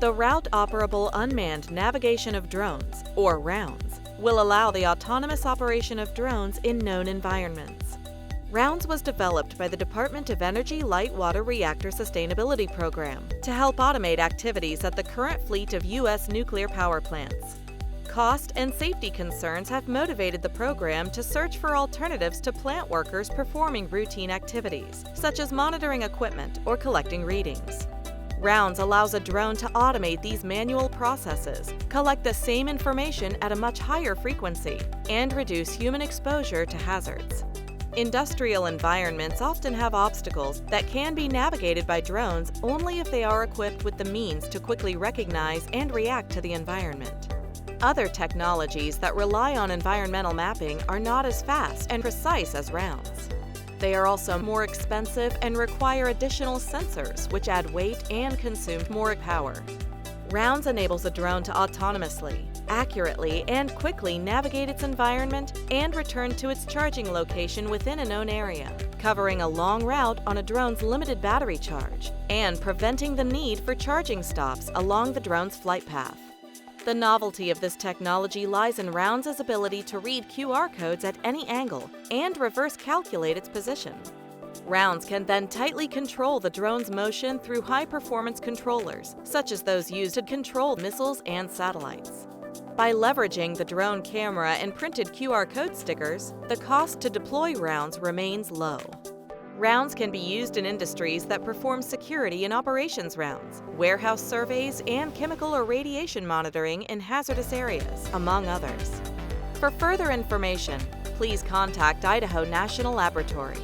The Route Operable Unmanned Navigation of Drones, or ROUNDS, will allow the autonomous operation of drones in known environments. ROUNDS was developed by the Department of Energy Light Water Reactor Sustainability Program to help automate activities at the current fleet of U.S. nuclear power plants. Cost and safety concerns have motivated the program to search for alternatives to plant workers performing routine activities, such as monitoring equipment or collecting readings. ROUNDS allows a drone to automate these manual processes, collect the same information at a much higher frequency, and reduce human exposure to hazards. Industrial environments often have obstacles that can be navigated by drones only if they are equipped with the means to quickly recognize and react to the environment. Other technologies that rely on environmental mapping are not as fast and precise as ROUNDS. They are also more expensive and require additional sensors, which add weight and consume more power. ROUNDS enables a drone to autonomously, accurately, and quickly navigate its environment and return to its charging location within a known area, covering a long route on a drone's limited battery charge, and preventing the need for charging stops along the drone's flight path. The novelty of this technology lies in ROUNDS' ability to read QR codes at any angle and reverse calculate its position. ROUNDS can then tightly control the drone's motion through high-performance controllers, such as those used to control missiles and satellites. By leveraging the drone camera and printed QR code stickers, the cost to deploy ROUNDS remains low. ROUNDS can be used in industries that perform security and operations rounds, warehouse surveys, and chemical or radiation monitoring in hazardous areas, among others. For further information, please contact Idaho National Laboratory.